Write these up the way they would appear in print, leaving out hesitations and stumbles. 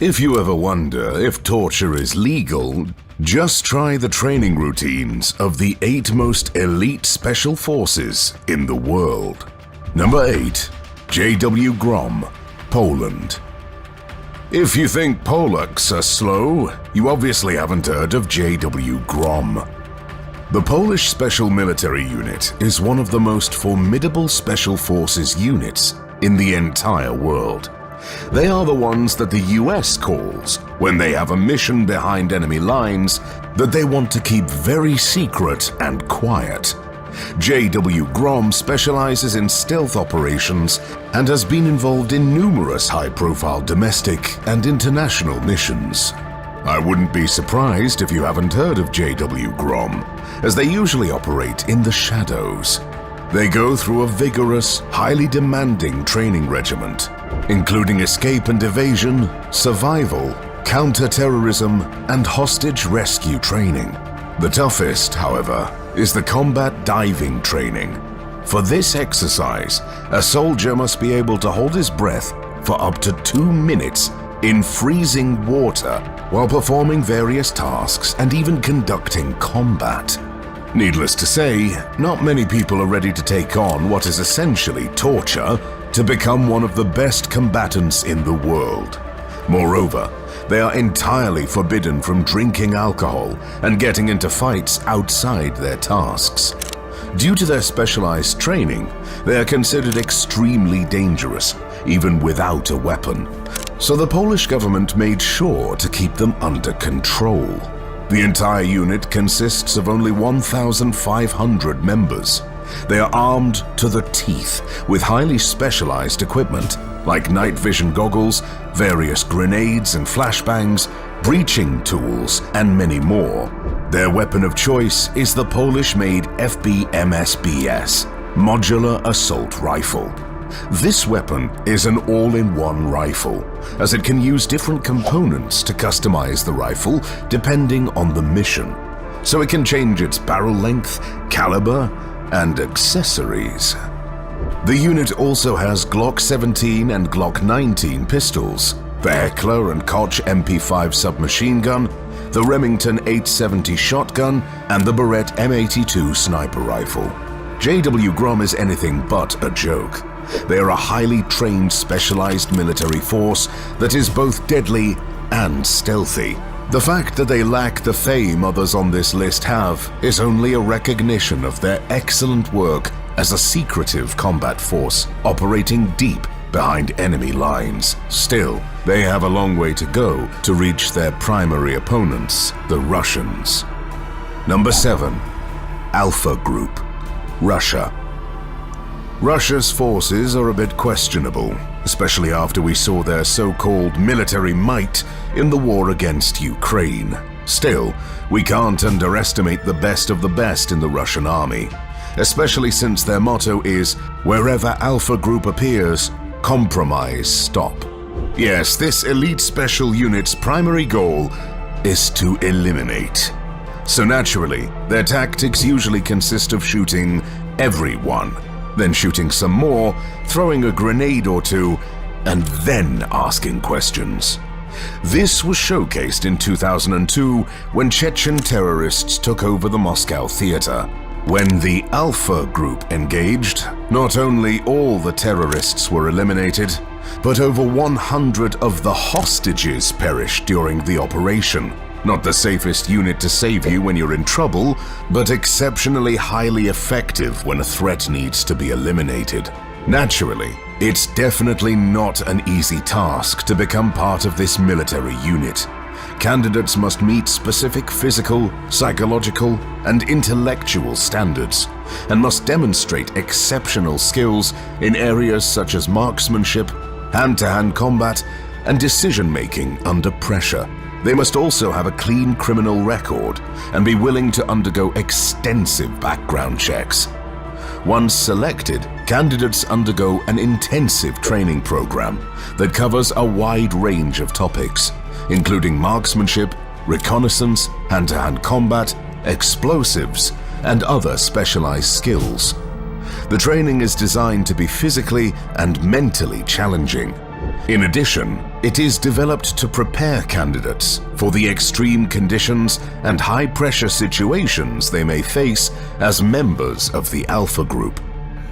If you ever wonder if torture is legal, just try the training routines of the 8 most elite special forces in the world. Number 8. J.W. Grom, Poland. If you think Polacks are slow, you obviously haven't heard of J.W. Grom. The Polish Special Military Unit is one of the most formidable special forces units in the entire world. They are the ones that the US calls when they have a mission behind enemy lines that they want to keep very secret and quiet. J.W. Grom specializes in stealth operations and has been involved in numerous high-profile domestic and international missions. I wouldn't be surprised if you haven't heard of J.W. Grom, as they usually operate in the shadows. They go through a vigorous, highly demanding training regiment, including escape and evasion, survival, counter-terrorism, and hostage rescue training. The toughest, however, is the combat diving training. For this exercise, a soldier must be able to hold his breath for up to 2 minutes in freezing water while performing various tasks and even conducting combat. Needless to say, not many people are ready to take on what is essentially torture to become one of the best combatants in the world. Moreover, they are entirely forbidden from drinking alcohol and getting into fights outside their tasks. Due to their specialized training, they are considered extremely dangerous, even without a weapon. So the Polish government made sure to keep them under control. The entire unit consists of only 1,500 members. They are armed to the teeth with highly specialized equipment like night vision goggles, various grenades and flashbangs, breaching tools, and many more. Their weapon of choice is the Polish-made FBMSBS, Modular Assault Rifle. This weapon is an all-in-one rifle, as it can use different components to customize the rifle depending on the mission. So it can change its barrel length, caliber, and accessories. The unit also has Glock 17 and Glock 19 pistols, the Heckler and Koch MP5 submachine gun, the Remington 870 shotgun, and the Beretta M82 sniper rifle. J.W. Grom is anything but a joke. They are a highly trained, specialized military force that is both deadly and stealthy. The fact that they lack the fame others on this list have is only a recognition of their excellent work as a secretive combat force operating deep behind enemy lines. Still, they have a long way to go to reach their primary opponents, the Russians. Number 7. Alpha Group, Russia. Russia's forces are a bit questionable, especially after we saw their so-called military might in the war against Ukraine. Still, we can't underestimate the best of the best in the Russian army, especially since their motto is, wherever Alpha Group appears, compromise stop. Yes, this elite special unit's primary goal is to eliminate. So naturally, their tactics usually consist of shooting everyone, then shooting some more, throwing a grenade or two, and then asking questions. This was showcased in 2002 when Chechen terrorists took over the Moscow theater. When the Alpha Group engaged, not only all the terrorists were eliminated, but over 100 of the hostages perished during the operation. Not the safest unit to save you when you're in trouble, but exceptionally highly effective when a threat needs to be eliminated. Naturally, it's definitely not an easy task to become part of this military unit. Candidates must meet specific physical, psychological, and intellectual standards, and must demonstrate exceptional skills in areas such as marksmanship, hand-to-hand combat, and decision-making under pressure. They must also have a clean criminal record and be willing to undergo extensive background checks. Once selected, candidates undergo an intensive training program that covers a wide range of topics, including marksmanship, reconnaissance, hand-to-hand combat, explosives, and other specialized skills. The training is designed to be physically and mentally challenging. In addition, it is developed to prepare candidates for the extreme conditions and high-pressure situations they may face as members of the Alpha Group.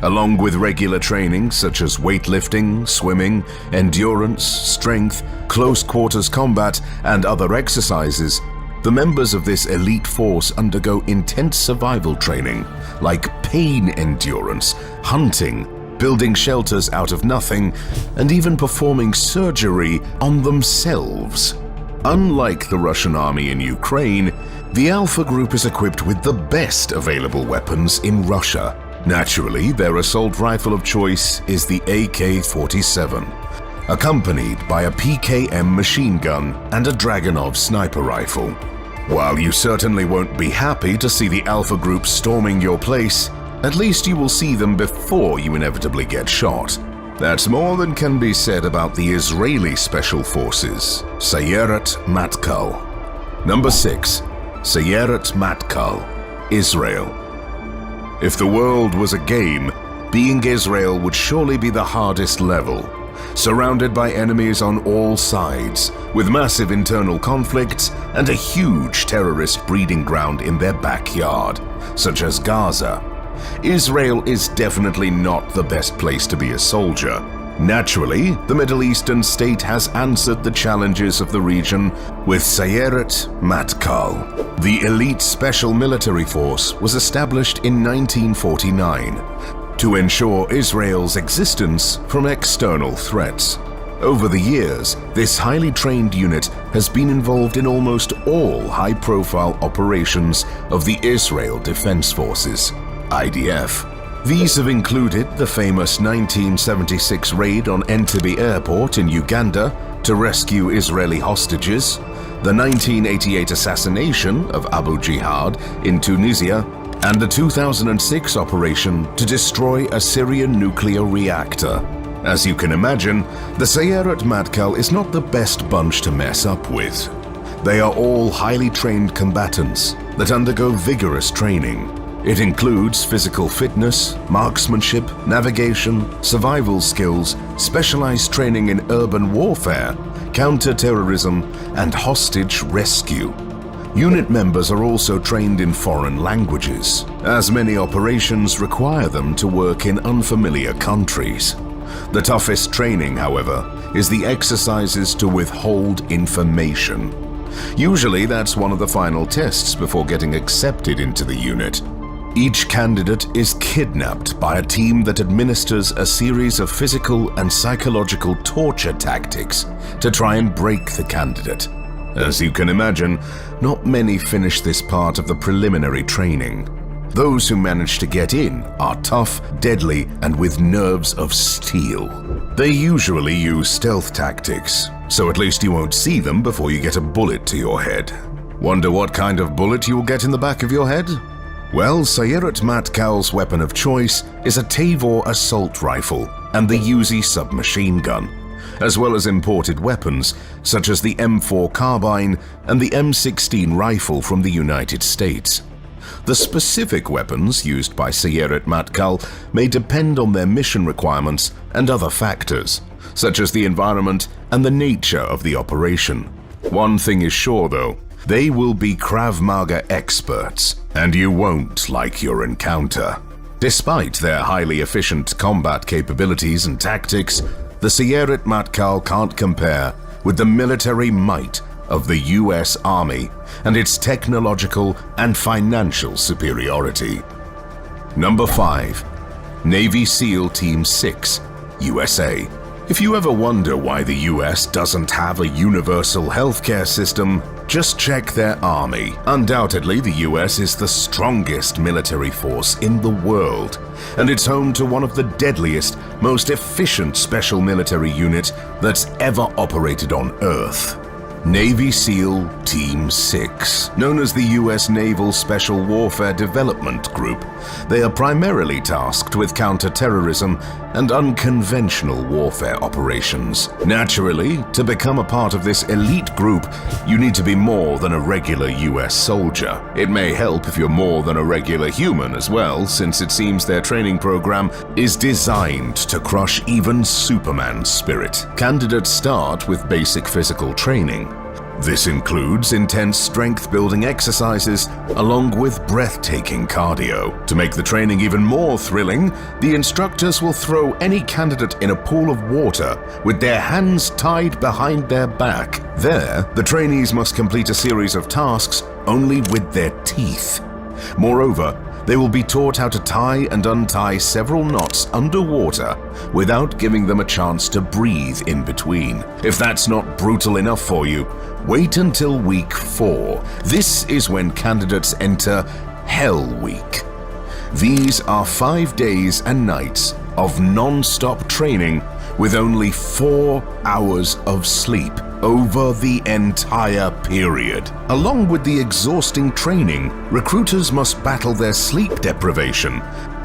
Along with regular training such as weightlifting, swimming, endurance, strength, close-quarters combat, and other exercises, the members of this elite force undergo intense survival training like pain endurance, hunting, building shelters out of nothing, and even performing surgery on themselves. Unlike the Russian army in Ukraine, the Alpha Group is equipped with the best available weapons in Russia. Naturally, their assault rifle of choice is the AK-47, accompanied by a PKM machine gun and a Dragunov sniper rifle. While you certainly won't be happy to see the Alpha Group storming your place, at least you will see them before you inevitably get shot. That's more than can be said about the Israeli Special Forces, Sayeret Matkal. Number 6. Sayeret Matkal, Israel. If the world was a game, being Israel would surely be the hardest level. Surrounded by enemies on all sides, with massive internal conflicts and a huge terrorist breeding ground in their backyard, such as Gaza, Israel is definitely not the best place to be a soldier. Naturally, the Middle Eastern state has answered the challenges of the region with Sayeret Matkal. The elite special military force was established in 1949 to ensure Israel's existence from external threats. Over the years, this highly trained unit has been involved in almost all high-profile operations of the Israel Defense Forces, IDF. These have included the famous 1976 raid on Entebbe Airport in Uganda to rescue Israeli hostages, the 1988 assassination of Abu Jihad in Tunisia, and the 2006 operation to destroy a Syrian nuclear reactor. As you can imagine, the Sayeret Matkal is not the best bunch to mess up with. They are all highly trained combatants that undergo vigorous training. It includes physical fitness, marksmanship, navigation, survival skills, specialized training in urban warfare, counter-terrorism, and hostage rescue. Unit members are also trained in foreign languages, as many operations require them to work in unfamiliar countries. The toughest training, however, is the exercises to withhold information. Usually that's one of the final tests before getting accepted into the unit. Each candidate is kidnapped by a team that administers a series of physical and psychological torture tactics to try and break the candidate. As you can imagine, not many finish this part of the preliminary training. Those who manage to get in are tough, deadly, and with nerves of steel. They usually use stealth tactics, so at least you won't see them before you get a bullet to your head. Wonder what kind of bullet you will get in the back of your head? Well, Sayeret Matkal's weapon of choice is a Tavor assault rifle and the Uzi submachine gun, as well as imported weapons such as the M4 carbine and the M16 rifle from the United States. The specific weapons used by Sayeret Matkal may depend on their mission requirements and other factors, such as the environment and the nature of the operation. One thing is sure though, they will be Krav Maga experts, and you won't like your encounter. Despite their highly efficient combat capabilities and tactics, the Sayeret Matkal can't compare with the military might of the US Army and its technological and financial superiority. Number 5. Navy SEAL Team 6, USA. If you ever wonder why the US doesn't have a universal healthcare system, just check their army. Undoubtedly, the US is the strongest military force in the world, and it's home to one of the deadliest, most efficient special military units that's ever operated on Earth. Navy SEAL Team 6, known as the US Naval Special Warfare Development Group. They are primarily tasked with counter-terrorism and unconventional warfare operations. Naturally, to become a part of this elite group, you need to be more than a regular US soldier. It may help if you're more than a regular human as well, since it seems their training program is designed to crush even Superman's spirit. Candidates start with basic physical training. This includes intense strength-building exercises along with breathtaking cardio. To make the training even more thrilling, the instructors will throw any candidate in a pool of water with their hands tied behind their back. There, the trainees must complete a series of tasks only with their teeth. Moreover, they will be taught how to tie and untie several knots underwater without giving them a chance to breathe in between. If that's not brutal enough for you, wait until week 4. This is when candidates enter Hell Week. These are 5 days and nights of non-stop training with only 4 hours of sleep over the entire period. Along with the exhausting training, recruiters must battle their sleep deprivation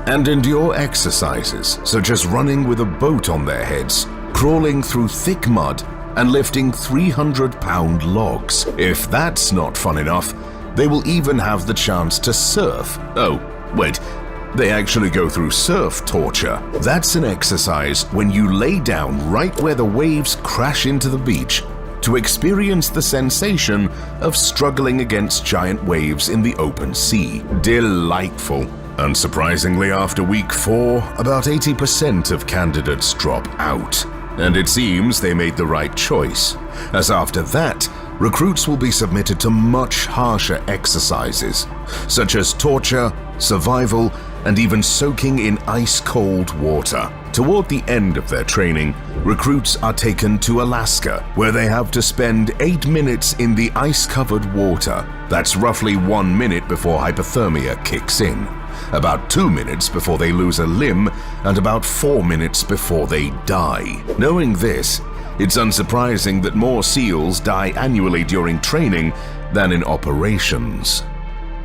and endure exercises such as running with a boat on their heads, crawling through thick mud, and lifting 300-pound logs. If that's not fun enough, they will even have the chance to surf. Oh, wait. They actually go through surf torture. That's an exercise when you lay down right where the waves crash into the beach to experience the sensation of struggling against giant waves in the open sea. Delightful. Unsurprisingly, after week 4, about 80% of candidates drop out. And it seems they made the right choice, as after that, recruits will be submitted to much harsher exercises, such as torture, survival, and even soaking in ice-cold water. Toward the end of their training, recruits are taken to Alaska, where they have to spend 8 minutes in the ice-covered water. That's roughly 1 minute before hypothermia kicks in, about 2 minutes before they lose a limb, and about 4 minutes before they die. Knowing this, it's unsurprising that more SEALs die annually during training than in operations.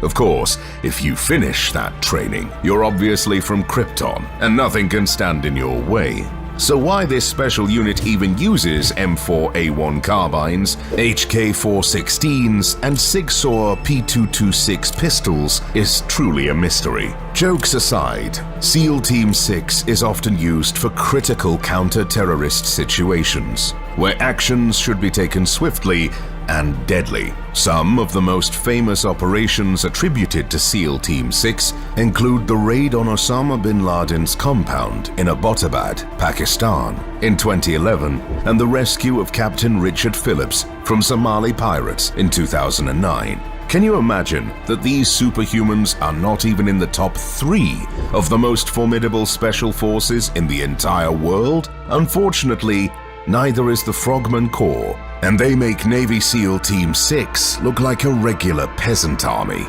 Of course, if you finish that training, you're obviously from Krypton, and nothing can stand in your way. So why this special unit even uses M4A1 carbines, HK416s, and Sig Sauer P226 pistols is truly a mystery. Jokes aside, SEAL Team 6 is often used for critical counter-terrorist situations, where actions should be taken swiftly and deadly. Some of the most famous operations attributed to SEAL Team 6 include the raid on Osama bin Laden's compound in Abbottabad, Pakistan in 2011, and the rescue of Captain Richard Phillips from Somali pirates in 2009. Can you imagine that these superhumans are not even in the top 3 of the most formidable special forces in the entire world? Unfortunately, neither is the Frogman Corps, and they make Navy SEAL Team 6 look like a regular peasant army.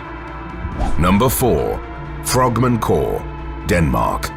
Number 4. Frogman Corps, Denmark.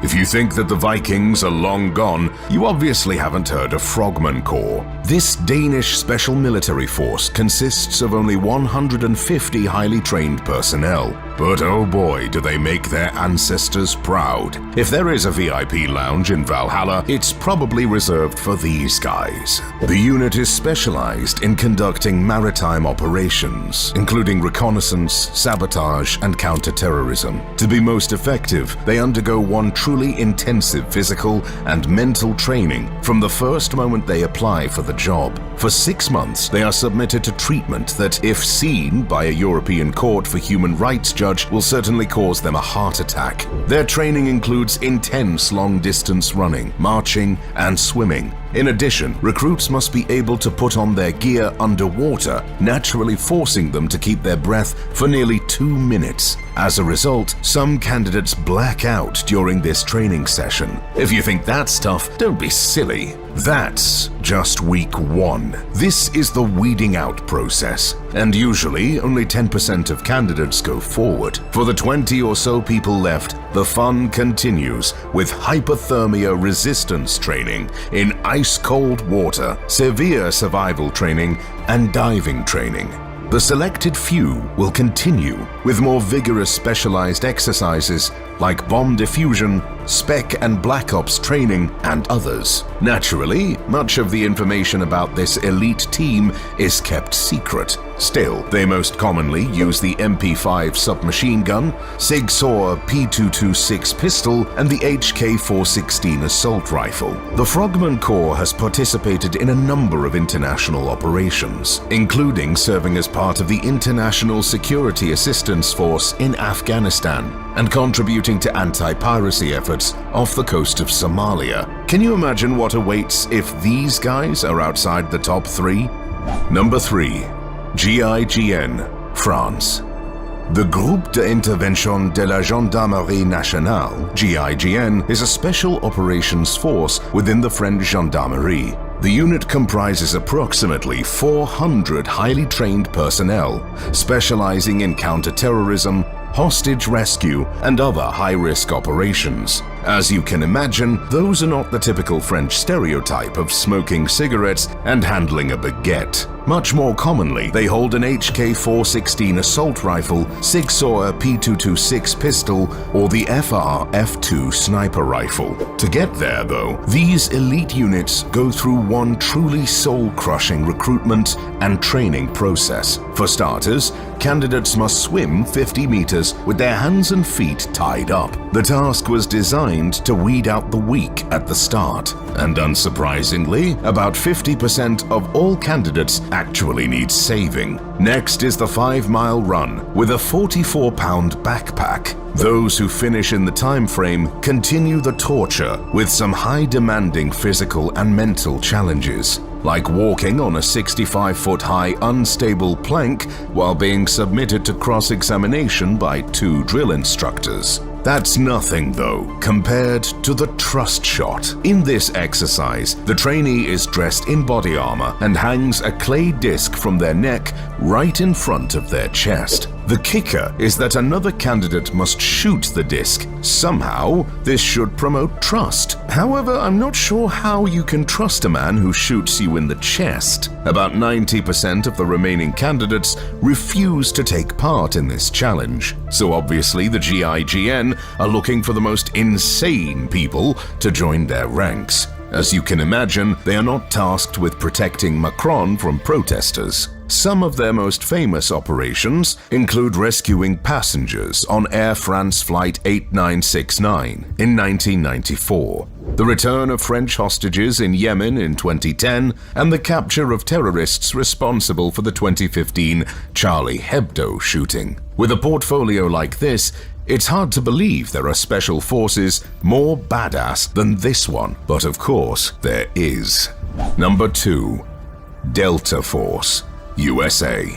If you think that the Vikings are long gone, you obviously haven't heard of Frogman Corps. This Danish special military force consists of only 150 highly trained personnel. But oh boy, do they make their ancestors proud. If there is a VIP lounge in Valhalla, it's probably reserved for these guys. The unit is specialized in conducting maritime operations, including reconnaissance, sabotage, and counter-terrorism. To be most effective, they undergo one truly intensive physical and mental training from the first moment they apply for the job. For 6 months, they are submitted to treatment that, if seen by a European court for human rights judge, will certainly cause them a heart attack. Their training includes intense long-distance running, marching, and swimming. In addition, recruits must be able to put on their gear underwater, naturally forcing them to keep their breath for nearly 2 minutes. As a result, some candidates black out during this training session. If you think that's tough, don't be silly. That's just week 1. This is the weeding out process, and usually only 10% of candidates go forward. For the 20 or so people left, the fun continues with hypothermia resistance training in ice-cold water, severe survival training, and diving training. The selected few will continue with more vigorous specialized exercises like bomb diffusion, spec and black ops training, and others. Naturally, much of the information about this elite team is kept secret. Still, they most commonly use the MP5 submachine gun, Sig Sauer P226 pistol, and the HK416 assault rifle. The Frogman Corps has participated in a number of international operations, including serving as part of the International Security Assistance Force in Afghanistan and contributing to anti-piracy efforts off the coast of Somalia. Can you imagine what awaits if these guys are outside the top 3? Number 3. GIGN, France. The Groupe d'Intervention de la Gendarmerie Nationale, GIGN, is a special operations force within the French Gendarmerie. The unit comprises approximately 400 highly trained personnel, specializing in counter-terrorism, hostage rescue, and other high-risk operations. As you can imagine, those are not the typical French stereotype of smoking cigarettes and handling a baguette. Much more commonly, they hold an HK416 assault rifle, Sig Sauer P226 pistol, or the FR-F2 sniper rifle. To get there, though, these elite units go through one truly soul-crushing recruitment and training process. For starters, candidates must swim 50 meters with their hands and feet tied up. The task was designed to weed out the weak at the start, and unsurprisingly, about 50% of all candidates actually need saving. Next is the 5-mile run with a 44-pound backpack. Those who finish in the time frame continue the torture with some high-demanding physical and mental challenges, like walking on a 65-foot-high unstable plank while being submitted to cross-examination by 2 drill instructors. That's nothing, though, compared to the trust shot. In this exercise, the trainee is dressed in body armor and hangs a clay disc from their neck right in front of their chest. The kicker is that another candidate must shoot the disc. Somehow, this should promote trust. However, I'm not sure how you can trust a man who shoots you in the chest. About 90% of the remaining candidates refuse to take part in this challenge. So obviously the GIGN are looking for the most insane people to join their ranks. As you can imagine, they are not tasked with protecting Macron from protesters. Some of their most famous operations include rescuing passengers on Air France Flight 8969 in 1994, the return of French hostages in Yemen in 2010, and the capture of terrorists responsible for the 2015 Charlie Hebdo shooting. With a portfolio like this, it's hard to believe there are special forces more badass than this one, but of course there is. Number 2. Delta Force, USA.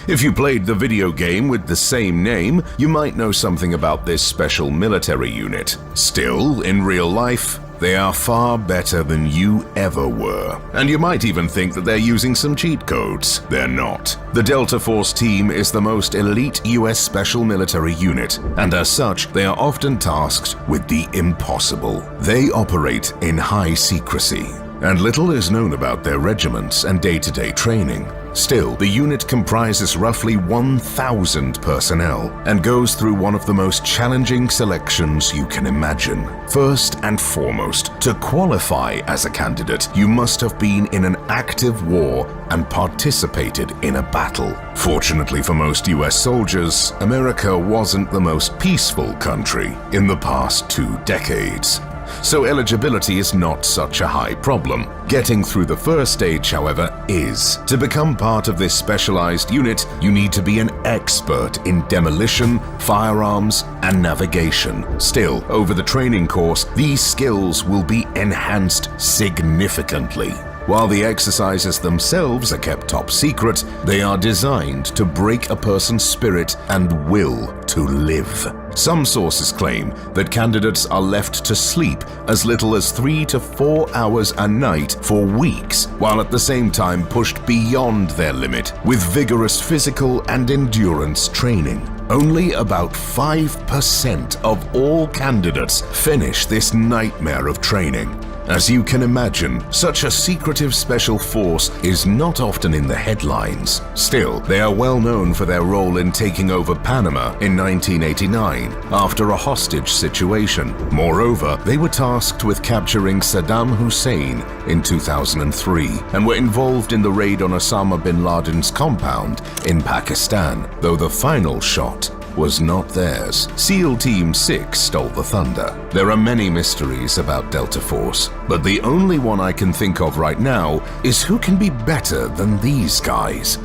If you played the video game with the same name, you might know something about this special military unit. Still, in real life, they are far better than you ever were. And you might even think that they're using some cheat codes. They're not. The Delta Force team is the most elite US special military unit, and as such, they are often tasked with the impossible. They operate in high secrecy, and little is known about their regiments and day-to-day training. Still, the unit comprises roughly 1,000 personnel and goes through one of the most challenging selections you can imagine. First and foremost, to qualify as a candidate, you must have been in an active war and participated in a battle. Fortunately for most US soldiers, America wasn't the most peaceful country in the past 2 decades. So eligibility is not such a high problem. Getting through the first stage, however, is. To become part of this specialized unit, you need to be an expert in demolition, firearms, and navigation. Still, over the training course, these skills will be enhanced significantly. While the exercises themselves are kept top secret, they are designed to break a person's spirit and will to live. Some sources claim that candidates are left to sleep as little as 3 to 4 hours a night for weeks, while at the same time pushed beyond their limit with vigorous physical and endurance training. Only about 5% of all candidates finish this nightmare of training. As you can imagine, such a secretive special force is not often in the headlines. Still, they are well known for their role in taking over Panama in 1989 after a hostage situation. Moreover, they were tasked with capturing Saddam Hussein in 2003 and were involved in the raid on Osama bin Laden's compound in Pakistan, though the final shot was not theirs. SEAL Team 6 stole the thunder. There are many mysteries about Delta Force, but the only one I can think of right now is who can be better than these guys.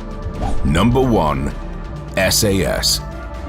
Number 1. SAS,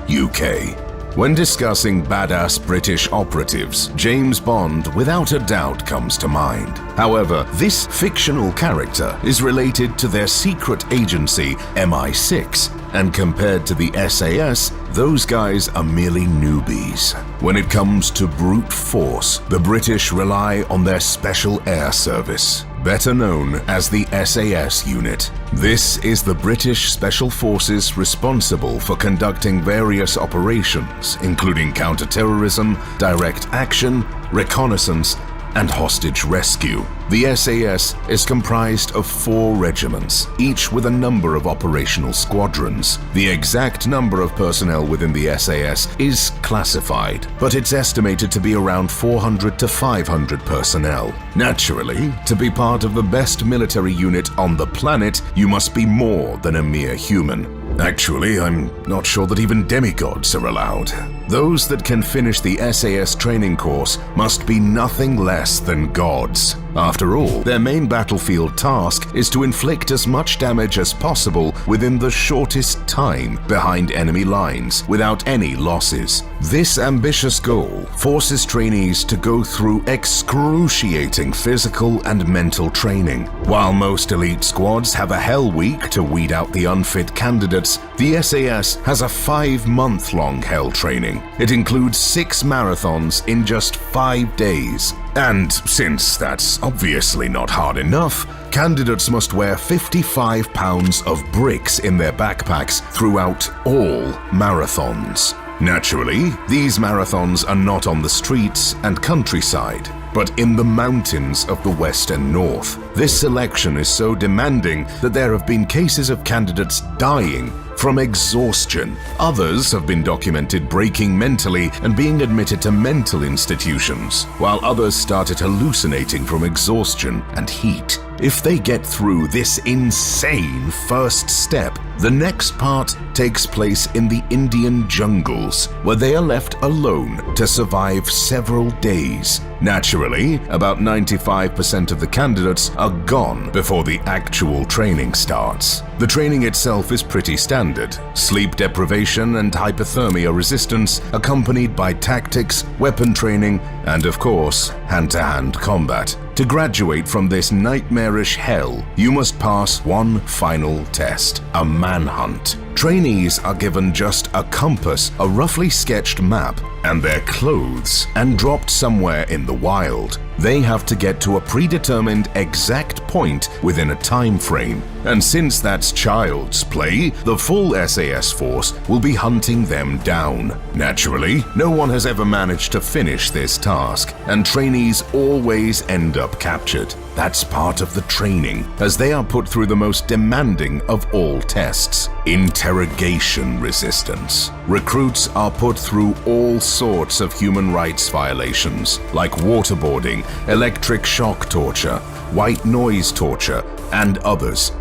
UK. When discussing badass British operatives, James Bond without a doubt comes to mind. However, this fictional character is related to their secret agency MI6, and compared to the SAS, those guys are merely newbies. When it comes to brute force, the British rely on their Special Air Service, better known as the SAS unit. This is the British Special Forces responsible for conducting various operations, including counter-terrorism, direct action, reconnaissance, and hostage rescue. The SAS is comprised of 4 regiments, each with a number of operational squadrons. The exact number of personnel within the SAS is classified, but it's estimated to be around 400 to 500 personnel. Naturally, to be part of the best military unit on the planet, you must be more than a mere human. Actually, I'm not sure that even demigods are allowed. Those that can finish the SAS training course must be nothing less than gods. After all, their main battlefield task is to inflict as much damage as possible within the shortest time behind enemy lines without any losses. This ambitious goal forces trainees to go through excruciating physical and mental training. While most elite squads have a hell week to weed out the unfit candidates, the SAS has a 5-month-long hell training. It includes 6 marathons in just 5 days. And since that's obviously not hard enough, candidates must wear 55 pounds of bricks in their backpacks throughout all marathons. Naturally, these marathons are not on the streets and countryside, but in the mountains of the West and North. This selection is so demanding that there have been cases of candidates dying from exhaustion. Others have been documented breaking mentally and being admitted to mental institutions, while others started hallucinating from exhaustion and heat. If they get through this insane first step, the next part takes place in the Indian jungles, where they are left alone to survive several days. Naturally, about 95% of the candidates are gone before the actual training starts. The training itself is pretty standard: sleep deprivation and hypothermia resistance, accompanied by tactics, weapon training, and of course, hand-to-hand combat. To graduate from this nightmarish hell, you must pass one final test: a manhunt. Trainees are given just a compass, a roughly sketched map, and their clothes, and dropped somewhere in the wild. They have to get to a predetermined exact point within a time frame. And since that's child's play, the full SAS force will be hunting them down. Naturally, no one has ever managed to finish this task, and trainees always end up captured. That's part of the training, as they are put through the most demanding of all tests: interrogation resistance. Recruits are put through all sorts of human rights violations, like waterboarding, electric shock torture, white noise torture, and others.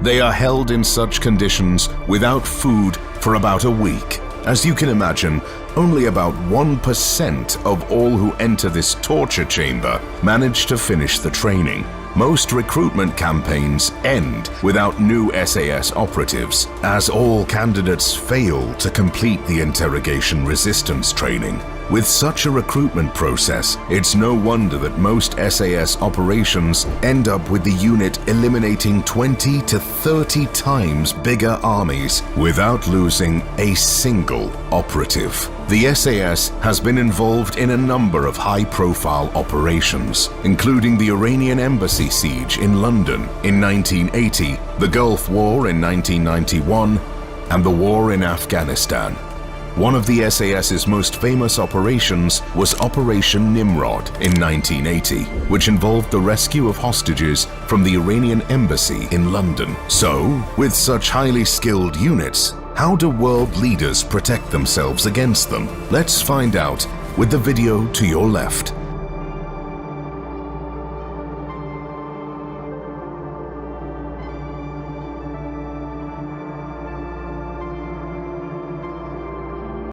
They are held in such conditions without food for about a week. As you can imagine, only about 1% of all who enter this torture chamber manage to finish the training. Most recruitment campaigns end without new SAS operatives, as all candidates fail to complete the interrogation resistance training. With such a recruitment process, it's no wonder that most SAS operations end up with the unit eliminating 20 to 30 times bigger armies without losing a single operative. The SAS has been involved in a number of high-profile operations, including the Iranian embassy siege in London in 1980, the Gulf War in 1991, and the war in Afghanistan. One of the SAS's most famous operations was Operation Nimrod in 1980, which involved the rescue of hostages from the Iranian embassy in London. So, with such highly skilled units, how do world leaders protect themselves against them? Let's find out with the video to your left.